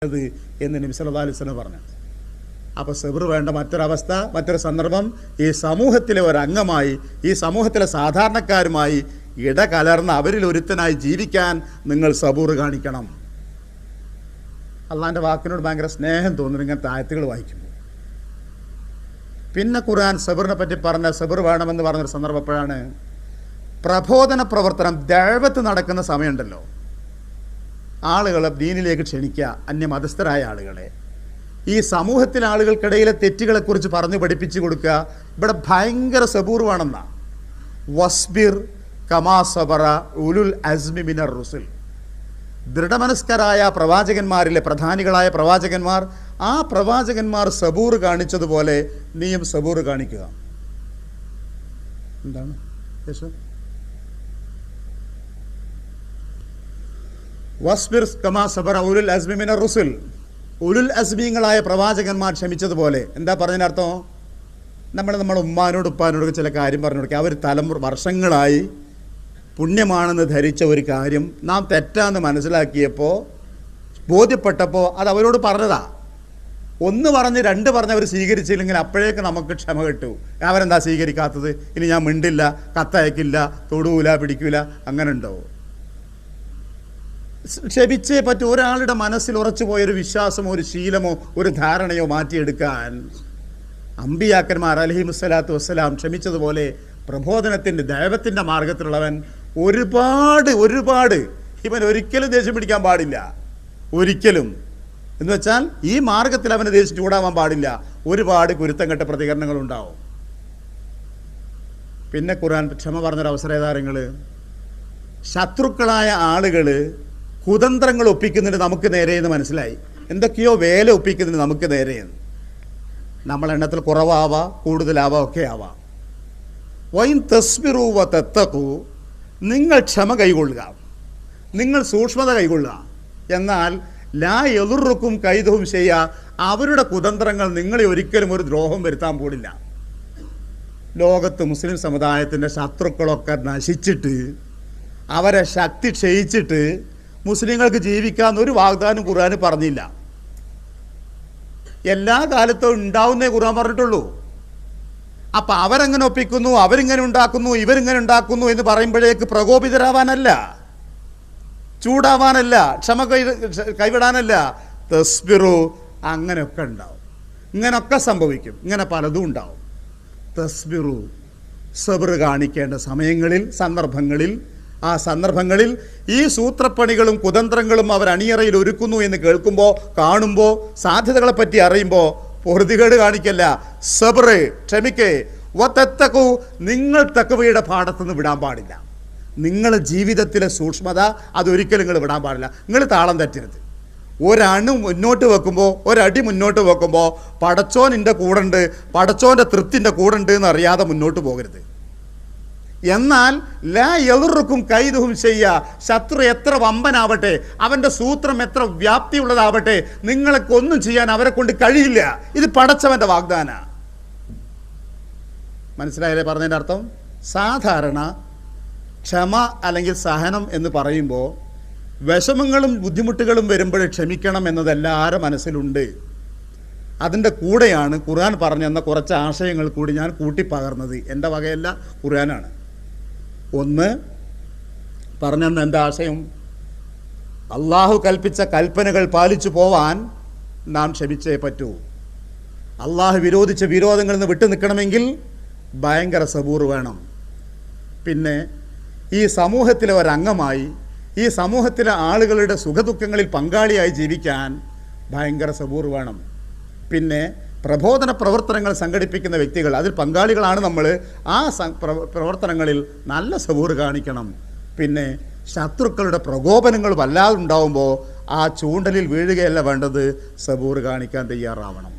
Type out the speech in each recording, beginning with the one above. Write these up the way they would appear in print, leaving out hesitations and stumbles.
എന്ന് നബി സല്ലല്ലാഹു അലൈഹി വസല്ലം പറഞ്ഞു. അപ്പോൾ സബ്ർ വേണ്ട മറ്റൊരവസ്ഥ, മറ്റൊരു സന്ദർഭം, ഈ സമൂഹത്തിലെ ഒരംഗമായി, ഈ സമൂഹത്തിലെ സാധാരണക്കാരുമായി ഇടകലർന്ന് അവരിൽ ഒരുത്തനായി ജീവിക്കാൻ നിങ്ങൾ സബൂർ കാണിക്കണം. അള്ളാഹിൻ്റെ വാക്കിനോട് ഭയങ്കര സ്നേഹം തോന്നുന്നു ഇങ്ങനത്തെ ആയത്തുകൾ വായിക്കുമ്പോൾ. പിന്നെ ഖുർആൻ സബറിനെ പറ്റി പറഞ്ഞ സബർ വേണമെന്ന് പറഞ്ഞൊരു സന്ദർഭം എപ്പോഴാണ്? പ്രബോധന പ്രവർത്തനം, ദഅവത്ത് നടക്കുന്ന സമയമുണ്ടല്ലോ, ആളുകളെ ദീനിലേക്ക് ക്ഷണിക്കുക, അന്യമതസ്ഥരായ ആളുകളെ, ഈ സമൂഹത്തിലെ ആളുകൾക്കിടയിലെ തെറ്റുകളെക്കുറിച്ച് പറഞ്ഞു പഠിപ്പിച്ചു കൊടുക്കുക. ഇവിടെ ഭയങ്കര സബൂർ വേണമെന്നാണ്. വസ്ബിർ കമാ സബറ ഉലുൽ അസ്മി മിനർ റുസുൽ. ദൃഢമനസ്കരായ പ്രവാചകന്മാരിലെ പ്രധാനികളായ പ്രവാചകന്മാർ, ആ പ്രവാചകന്മാർ സബൂർ കാണിച്ചതുപോലെ നീയും സബൂർ കാണിക്കുക. എന്താണ് വസ്ബിർ കമാ സബറ ഉലുൽ അസ്മി മിനർ റുസുൽ. ഉലുൽ അസ്മീങ്ങളായ പ്രവാചകന്മാർ ക്ഷമിച്ചതുപോലെ. എന്താ പറഞ്ഞതിനർത്ഥം? നമ്മുടെ ഉമ്മാനോട് ഉപ്പാനോടൊക്കെ ചില കാര്യം പറഞ്ഞു കൊടുക്കുക. അവർ വർഷങ്ങളായി പുണ്യമാണെന്ന് ധരിച്ച ഒരു കാര്യം നാം തെറ്റാന്ന് മനസ്സിലാക്കിയപ്പോൾ, ബോധ്യപ്പെട്ടപ്പോൾ അത് അവരോട് പറഞ്ഞതാ. ഒന്ന് പറഞ്ഞ് രണ്ട് പറഞ്ഞ് അവർ സ്വീകരിച്ചില്ലെങ്കിൽ അപ്പോഴേക്ക് നമുക്ക് ക്ഷമ കിട്ടൂ. അവരെന്താ സ്വീകരിക്കാത്തത്? ഇനി ഞാൻ മിണ്ടില്ല, കത്തയക്കില്ല, തൊടൂല, പിടിക്കൂല, അങ്ങനെ ഉണ്ടോ? ക്ഷമിച്ചേ പറ്റൂ. ഒരാളുടെ മനസ്സിൽ ഉറച്ചു പോയൊരു വിശ്വാസമോ ഒരു ശീലമോ ഒരു ധാരണയോ മാറ്റിയെടുക്കാൻ അമ്പിയാക്കന്മാർ അലൈഹിമുസ്സലാത്തു വസ്സലാം ക്ഷമിച്ചതുപോലെ പ്രബോധനത്തിൻ്റെ ദൈവത്തിൻ്റെ മാർഗത്തിലുള്ളവൻ ഒരുപാട് ഇവൻ ഒരിക്കലും ദേഷ്യം പിടിക്കാൻ പാടില്ല. ഒരിക്കലും എന്ന് വെച്ചാൽ ഈ മാർഗത്തിൽ അവന് ദേഷ്യം ചൂടാവാൻ പാടില്ല. ഒരുപാട് കുരുത്തം കെട്ട പ്രതികരണങ്ങളുണ്ടാവും. പിന്നെ ഖുർആൻ ക്ഷമ പറഞ്ഞൊരു അവസരധാരങ്ങൾ, ശത്രുക്കളായ ആളുകൾ കുതന്ത്രങ്ങൾ ഒപ്പിക്കുന്നതിന് നമുക്ക് നേരെയെന്ന് മനസ്സിലായി. എന്തൊക്കെയോ വേല ഒപ്പിക്കുന്നതിന് നമുക്ക് നേരെയെന്ന്. നമ്മളെണ്ണത്തിൽ കുറവാവാം, കൂടുതലാവാം, ഒക്കെ ആവാം. വൈൻ തസ്ബിറു വ തത്തഖു, നിങ്ങൾ ക്ഷമ കൈകൊള്ളുക, നിങ്ങൾ സൂക്ഷ്മത കൈകൊള്ളുക. എന്നാൽ ലാ യദുറുക്കും കൈദുഹും ചെയ്യുക, അവരുടെ കുതന്ത്രങ്ങൾ നിങ്ങളെ ഒരിക്കലും ഒരു ദ്രോഹം വരുത്താൻ പോടില്ല. ലോകത്ത് മുസ്ലിം സമുദായത്തിൻ്റെ ശത്രുക്കളൊക്കെ നശിച്ചിട്ട് അവരെ ശക്തി ക്ഷയിച്ചിട്ട് മുസ്ലിങ്ങൾക്ക് ജീവിക്കാമെന്നൊരു വാഗ്ദാനം ഖുർആൻ പറഞ്ഞില്ല. എല്ലാ കാലത്തും ഉണ്ടാവുന്നേ ഖുർആൻ പറഞ്ഞിട്ടുള്ളൂ. അപ്പം അവരെങ്ങനെ ഒപ്പിക്കുന്നു, അവരിങ്ങനെ ഉണ്ടാക്കുന്നു, ഇവരിങ്ങനെ ഉണ്ടാക്കുന്നു എന്ന് പറയുമ്പോഴേക്ക് പ്രകോപിതരാവാനല്ല, ചൂടാവാനല്ല, ക്ഷമ കൈവിടാനല്ല. തസ്ബിറു, അങ്ങനെയൊക്കെ ഉണ്ടാവും, ഇങ്ങനെയൊക്കെ സംഭവിക്കും, ഇങ്ങനെ പലതും ഉണ്ടാവും. തസ്ബിറു, സബ്ർ കാണിക്കേണ്ട സമയങ്ങളിൽ, ആ സന്ദർഭങ്ങളിൽ ഈ സൂത്രപ്പണികളും കുതന്ത്രങ്ങളും അവർ അണിയറയിൽ ഒരുക്കുന്നു എന്ന് കേൾക്കുമ്പോൾ, കാണുമ്പോൾ, സാധ്യതകളെപ്പറ്റി അറിയുമ്പോൾ പൊറുതികേട് കാണിക്കല്ല, സബ്ർ, ക്ഷമിക്കേ. വതത്തഖു, നിങ്ങൾ തഖ്വയുടെ പാഠത്തുനിന്ന് വിടാൻ പാടില്ല. നിങ്ങളുടെ ജീവിതത്തിലെ സൂക്ഷ്മത അതൊരിക്കലും നിങ്ങൾ വിടാൻ പാടില്ല. നിങ്ങൾ താളം തെറ്റരുത്. ഒരണു മുന്നോട്ട് വെക്കുമ്പോൾ, ഒരടി മുന്നോട്ട് വെക്കുമ്പോൾ പടച്ചോൻ എൻ്റെ കൂടെ ഉണ്ട്, പടച്ചോൻ്റെ തൃപ്തിൻ്റെ കൂടെ ഉണ്ട് എന്നറിയാതെ മുന്നോട്ട് പോകരുത്. എന്നാൽ ലാ യദുറുക്കും കൈദുഹും ചെയ്യുക, ശത്രു എത്ര വമ്പനാവട്ടെ, അവൻ്റെ സൂത്രം എത്ര വ്യാപ്തിയുള്ളതാവട്ടെ, നിങ്ങൾക്ക് ഒന്നും ചെയ്യാൻ അവരെ കൊണ്ട് കഴിയില്ല. ഇത് പടച്ചവൻ്റെ വാഗ്ദാന. മനസ്സിലായല്ലേ പറഞ്ഞതിൻ്റെ അർത്ഥം? സാധാരണ ക്ഷമ അല്ലെങ്കിൽ സഹനം എന്ന് പറയുമ്പോൾ വിഷമങ്ങളും ബുദ്ധിമുട്ടുകളും വരുമ്പോൾ ക്ഷമിക്കണം എന്നത് എല്ലാവരുടെ മനസ്സിലുണ്ട്. അതിൻ്റെ കൂടെയാണ് ഖുർആൻ പറഞ്ഞെന്ന കുറച്ച് ആശയങ്ങൾ കൂടി ഞാൻ കൂട്ടിപ്പകർന്നത്. എൻ്റെ വകയല്ല, ഖുർആനാണ്. ഒന്ന് പറഞ്ഞെന്ന എന്താ ആശയം? അള്ളാഹു കൽപ്പിച്ച കൽപ്പനകൾ പാലിച്ചു പോവാൻ നാം ക്ഷമിച്ചേ പറ്റൂ. അള്ളാഹു വിരോധിച്ച വിരോധങ്ങളിൽ നിന്ന് വിട്ടു നിൽക്കണമെങ്കിൽ ഭയങ്കര സബൂർ വേണം. പിന്നെ ഈ സമൂഹത്തിലെ ഒരംഗമായി, ഈ സമൂഹത്തിലെ ആളുകളുടെ സുഖദുഃഖങ്ങളിൽ പങ്കാളിയായി ജീവിക്കാൻ ഭയങ്കര സബൂർ വേണം. പിന്നെ പ്രബോധന പ്രവർത്തനങ്ങൾ സംഘടിപ്പിക്കുന്ന വ്യക്തികൾ, അതിൽ പങ്കാളികളാണ് നമ്മൾ. ആ പ്രവർത്തനങ്ങളിൽ നല്ല സബൂർ കാണിക്കണം. പിന്നെ ശത്രുക്കളുടെ പ്രകോപനങ്ങൾ വല്ലാതെ ഉണ്ടാവുമ്പോൾ ആ ചൂണ്ടലിൽ വീഴുകയല്ല വേണ്ടത്, സബൂർ കാണിക്കാൻ തയ്യാറാവണം.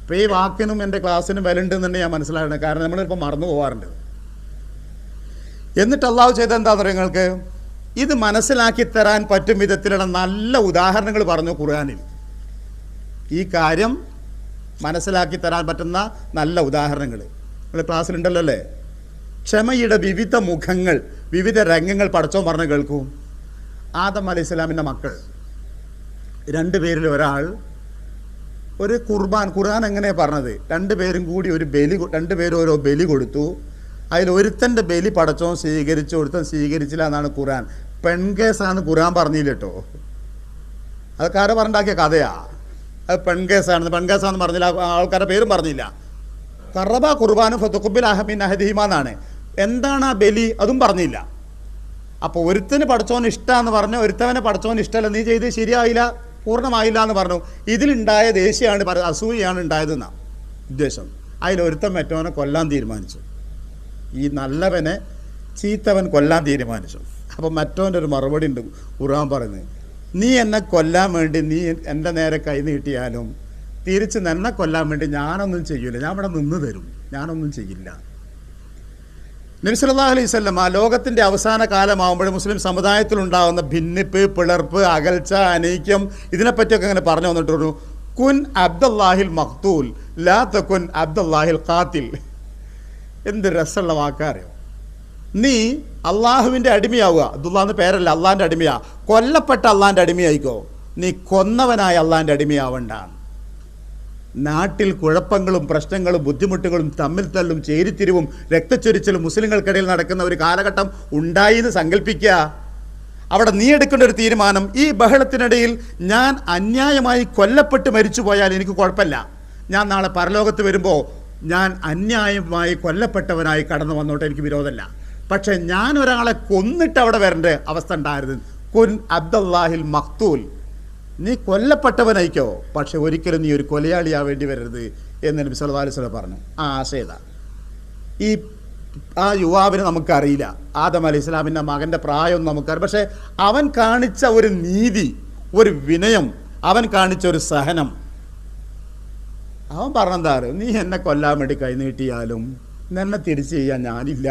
അപ്പോൾ ഈ വാക്കിനും എൻ്റെ ക്ലാസ്സിനും വിലയുണ്ടെന്ന് തന്നെ ഞാൻ മനസ്സിലാക്കണം. കാരണം നമ്മളിപ്പോൾ മറന്നു പോകാറുണ്ട്. എന്നിട്ട് അള്ളാഹു ചെയ്ത എന്താണെന്ന് പറയുക, നിങ്ങൾക്ക് ഇത് മനസ്സിലാക്കി തരാൻ പറ്റും വിധത്തിലുള്ള നല്ല ഉദാഹരണങ്ങൾ പറഞ്ഞു ഖുർആനിൽ. ഈ കാര്യം മനസ്സിലാക്കി തരാൻ പറ്റുന്ന നല്ല ഉദാഹരണങ്ങൾ നിങ്ങൾ ക്ലാസ്സിലുണ്ടല്ലോ അല്ലേ? ക്ഷമയുടെ വിവിധ മുഖങ്ങൾ, വിവിധ രംഗങ്ങൾ പടച്ചോൻ പറഞ്ഞ് കേൾക്കും. ആദം അലൈഹി സ്വലാമിൻ്റെ മക്കൾ രണ്ടുപേരിൽ ഒരാൾ ഒരു ഖുർആൻ എങ്ങനെയാണ് പറഞ്ഞത്, രണ്ടുപേരും കൂടി രണ്ടുപേരും ഓരോ ബലി കൊടുത്തു. അതിൽ ഒരുത്തൻ്റെ ബലി പടച്ചോൻ സ്വീകരിച്ചു, ഒരുത്തൻ സ്വീകരിച്ചില്ല എന്നാണ് ഖുർആൻ. പെൺകേസാണെന്ന് ഖുർആൻ പറഞ്ഞില്ല കേട്ടോ. അതൊക്കെ ആരെ പറഞ്ഞിട്ടാക്കിയ കഥയാ. അത് പെൺകേസാണെന്ന് പറഞ്ഞില്ല, ആൾക്കാരുടെ പേരും പറഞ്ഞില്ല. കറബ ഖുർബാനും ഫതുഖുബിൽ അഹമിൻ അഹദിഹിമ എന്നാണ്. എന്താണ് ആ ബലി അതും പറഞ്ഞില്ല. അപ്പോൾ ഒരുത്തന് പഠിച്ചോൻ ഇഷ്ടമെന്ന് പറഞ്ഞു, ഒരുത്തവനെ പഠിച്ചോൻ ഇഷ്ടമല്ല, നീ ചെയ്ത് ശരിയായില്ല, പൂർണ്ണമായില്ല എന്ന് പറഞ്ഞു. ഇതിലുണ്ടായ ദേഷ്യമാണ്, അസൂയാണ് ഉണ്ടായതെന്നാണ് ഉദ്ദേശം. അതിലൊരുത്തൻ മറ്റവനെ കൊല്ലാൻ തീരുമാനിച്ചു. ഈ നല്ലവനെ ചീത്തവൻ കൊല്ലാൻ തീരുമാനിച്ചു. അപ്പോൾ മറ്റവൻ്റെ ഒരു മറുപടി ഉണ്ട് ഖുർആൻ പറയുന്നത്, നീ എന്നെ കൊല്ലാൻ വേണ്ടി നീ എൻ്റെ നേരെ കൈ നീട്ടിയാലും തിരിച്ച് എന്നെ കൊല്ലാൻ വേണ്ടി ഞാനൊന്നും ചെയ്യില്ല, ഞാൻ ഇവിടെ നിന്ന് തരും, ഞാനൊന്നും ചെയ്യില്ല. നബി സല്ലല്ലാഹു അലൈഹി വസല്ലം ആ ലോകത്തിൻ്റെ അവസാന കാലമാകുമ്പോൾ മുസ്ലിം സമുദായത്തിലുണ്ടാകുന്ന ഭിന്നിപ്പ്, പിളർപ്പ്, അകൽച്ച, അനൈക്യം, ഇതിനെപ്പറ്റിയൊക്കെ അങ്ങനെ പറഞ്ഞു വന്നിട്ടൊരു കുൻ അബ്ദുല്ലാഹിൽ മഖ്തൂൽ ലാ തകുൻ അബ്ദുല്ലാഹിൽ ഖാതിൽ. എന്ത് രസമുള്ള വാക്കറിയോ. നീ അള്ളാഹുവിൻ്റെ അടിമയാവുക, അബ്ദുല്ലാന്ന് പേരല്ല, അള്ളാഹിൻ്റെ അടിമയാ. കൊല്ലപ്പെട്ട അള്ളാഹിൻ്റെ അടിമയായിക്കോ, നീ കൊന്നവനായ അള്ളാഹിൻ്റെ അടിമയാവണ്ടാണ്. നാട്ടിൽ കുഴപ്പങ്ങളും പ്രശ്നങ്ങളും ബുദ്ധിമുട്ടുകളും തമ്മിൽ തല്ലും ചേരിത്തിരിവും രക്തച്ചൊരിച്ചിലും മുസ്ലിങ്ങൾക്കിടയിൽ നടക്കുന്ന ഒരു കാലഘട്ടം ഉണ്ടായി എന്ന് സങ്കല്പിക്കുക. അവിടെ നീ എടുക്കേണ്ട ഒരു തീരുമാനം, ഈ ബഹളത്തിനിടയിൽ ഞാൻ അന്യായമായി കൊല്ലപ്പെട്ട് മരിച്ചു പോയാൽ എനിക്ക് കുഴപ്പമില്ല, ഞാൻ നാളെ പരലോകത്ത് വരുമ്പോൾ ഞാൻ അന്യായമായി കൊല്ലപ്പെട്ടവനായി കടന്നു വന്നോട്ടെ, എനിക്ക് വിരോധമല്ല. പക്ഷെ ഞാൻ ഒരാളെ കൊന്നിട്ട് അവിടെ വരേണ്ട അവസ്ഥ ഉണ്ടായിരുന്നു. കുൻ അബ്ദുല്ലാഹിൽ മഖ്തൂൽ, നീ കൊല്ലപ്പെട്ടവനായിക്കോ, പക്ഷെ ഒരിക്കലും നീ ഒരു കൊലയാളിയാവേണ്ടി വരരുത് എന്ന് നബി സല്ലല്ലാഹു അലൈഹി വസല്ലം പറഞ്ഞു. ആ ആശയത ആ യുവാവിനെ നമുക്കറിയില്ല, ആദം അലൈഹി ഇസ്ലാമിൻ്റെ മകൻ്റെ പ്രായം നമുക്കറിയാം. പക്ഷെ അവൻ കാണിച്ച ഒരു നീതി, ഒരു വിനയം, അവൻ കാണിച്ച ഒരു സഹനം, അവൻ പറഞ്ഞെന്താ, നീ എന്നെ കൊല്ലാൻ വേണ്ടി കൈനീട്ടിയാലും എന്നെ തിരിച്ചു ചെയ്യാൻ ഞാനില്ല.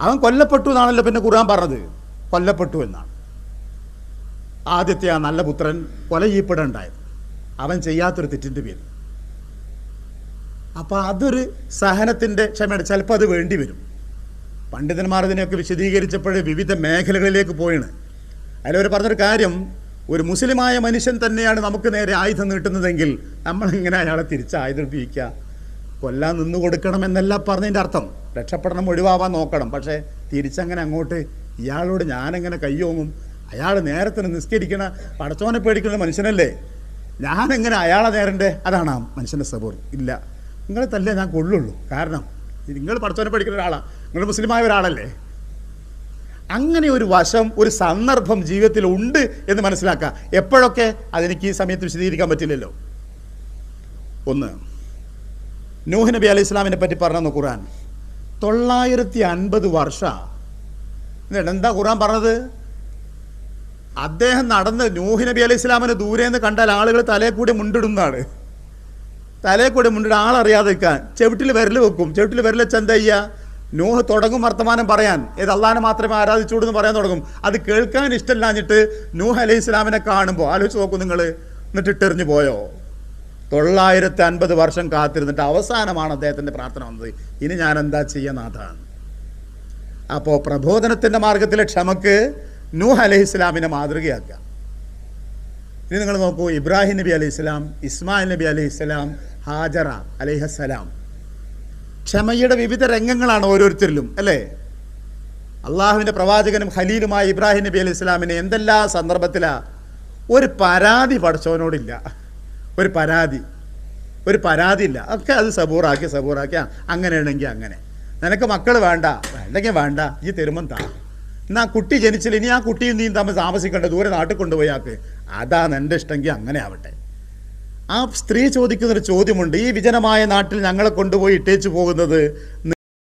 അവൻ കൊല്ലപ്പെട്ടു എന്നാണല്ലോ പിന്നെ ഖുർആൻ പറഞ്ഞത്, കൊല്ലപ്പെട്ടു എന്നാണ്. ആദ്യത്തെ ആ നല്ല പുത്രൻ കൊല ചെയ്യപ്പെടേണ്ടായത് അവൻ ചെയ്യാത്തൊരു തെറ്റിൻ്റെ പേര്. അപ്പോൾ അതൊരു സഹനത്തിൻ്റെ ക്ഷമയുടെ, ചിലപ്പോൾ അത് വേണ്ടി വരും. പണ്ഡിതന്മാർ ഇതിനെയൊക്കെ വിശദീകരിച്ചപ്പോൾ വിവിധ മേഖലകളിലേക്ക് പോയാണ്. അതിലവർ പറഞ്ഞൊരു കാര്യം, ഒരു മുസ്ലിമായ മനുഷ്യൻ തന്നെയാണ് നമുക്ക് നേരെ ആയുധം നീട്ടുന്നതെങ്കിൽ നമ്മളെങ്ങനെ അയാളെ തിരിച്ച് ആയുധം ഉപയോഗിക്കുക? കൊല്ലാൻ നിന്ന് കൊടുക്കണമെന്നല്ല പറഞ്ഞതിൻ്റെ അർത്ഥം, രക്ഷപ്പെടണം, ഒഴിവാവാൻ നോക്കണം. പക്ഷേ തിരിച്ചങ്ങനെ അങ്ങോട്ട് ഇയാളോട് ഞാനെങ്ങനെ കയ്യോങ്ങും? അയാൾ നേരത്തിന് നിസ്കരിക്കണ പടച്ചോനെ പേടിക്കുന്ന മനുഷ്യനല്ലേ, ഞാനെങ്ങനെ അയാളെ നേരണ്ടേ? അതാണ് ആ മനുഷ്യൻ്റെ സബൂർ. ഇല്ല, നിങ്ങൾ തല്ലേ ഞാൻ കൊള്ളുള്ളൂ, കാരണം നിങ്ങൾ പടച്ചോനെ പേടിക്കുന്ന ഒരാളാണ്, നിങ്ങൾ മുസ്ലിമായ ഒരാളല്ലേ. അങ്ങനെ ഒരു വശം, ഒരു സന്ദർഭം ജീവിതത്തിൽ ഉണ്ട് എന്ന് മനസ്സിലാക്കുക. എപ്പോഴൊക്കെ അതെനിക്ക് ഈ സമയത്ത് വിശദീകരിക്കാൻ പറ്റില്ലല്ലോ. ഒന്ന്, നൂഹ് നബി അലൈഹി ഇസ്ലാമിനെ പറ്റി പറഞ്ഞു ഖുർആൻ. 950 വർഷം. എന്താ ഖുർആൻ പറഞ്ഞത്? അദ്ദേഹം നടന്ന് നൂഹ് നബി അലൈഹി ഇസ്ലാമിനെ ദൂരെ നിന്ന് കണ്ടാൽ ആളുകൾ തലയെ കൂടി മുണ്ടിടുന്നതാണ്. തലയെ കൂടി മുണ്ടിട്ട് ആളറിയാതെ നിൽക്കാൻ ചെവിട്ടിൽ വിരൽ വെക്കും. ചെവിട്ടിൽ വിരൽ വെച്ച് എന്താ ചെയ്യുക? നൂഹ് തുടങ്ങും വർത്തമാനം പറയാൻ, ഏത് അള്ളാഹിനെ മാത്രമേ ആരാധിച്ചുകൂടൂ എന്ന് പറയാൻ തുടങ്ങും. അത് കേൾക്കാൻ ഇഷ്ടമില്ലാഞ്ഞിട്ട് നൂഹ് അലൈഹി ഇസ്ലാമിനെ കാണുമ്പോൾ ആലോചിച്ച് നോക്കും നിങ്ങൾ, എന്നിട്ട് ഇട്ടെറിഞ്ഞു പോയോ? 950 വർഷം കാത്തിരുന്നിട്ട് അവസാനമാണ് അദ്ദേഹത്തിൻ്റെ പ്രാർത്ഥന വന്നത്, ഇനി ഞാൻ എന്താ ചെയ്യുന്നതാണ്. അപ്പോൾ പ്രബോധനത്തിൻ്റെ മാർഗത്തിലെ ക്ഷമക്ക് നൂഹ് അലൈഹി ഇസ്ലാമിനെ മാതൃകയാക്കുക. ഇനി നിങ്ങൾ നോക്കൂ, ഇബ്രാഹിം നബി അലൈഹി ഇസ്ലാം, ഇസ്മായിൽ നബി അലൈഹി ഇസ്ലാം, ഹാജറ അലൈഹിസ്സലാം. ക്ഷമയുടെ വിവിധ രംഗങ്ങളാണ് ഓരോരുത്തരിലും, അല്ലേ? അള്ളാഹുവിൻ്റെ പ്രവാചകനും ഖലീലുമായ ഇബ്രാഹിം നബി അലൈഹി ഇസ്ലാമിനെ എന്തെല്ലാം സന്ദർഭത്തിലാണ് ഒരു പരാതി പഠിച്ചവനോടില്ല, ഒരു പരാതി ഇല്ല. ഒക്കെ അത് സബൂറാക്കി അങ്ങനെയാണെങ്കിൽ അങ്ങനെ, നിനക്ക് മക്കൾ വേണ്ടെങ്കിൽ വേണ്ട, ഈ തെരുമം താ, എന്നാ കുട്ടി ജനിച്ചില്ല, ഇനി ആ കുട്ടിയും നീ തമ്മിൽ താമസിക്കേണ്ട, ദൂരെ നാട്ടിൽ കൊണ്ടുപോയാക്ക്, അതാണ് എൻ്റെ ഇഷ്ടമെങ്കിൽ അങ്ങനെ ആവട്ടെ. ആ സ്ത്രീ ചോദിക്കുന്നൊരു ചോദ്യമുണ്ട്, ഈ വിജനമായ നാട്ടിൽ ഞങ്ങളെ കൊണ്ടുപോയി ഇട്ടേച്ചു പോകുന്നത്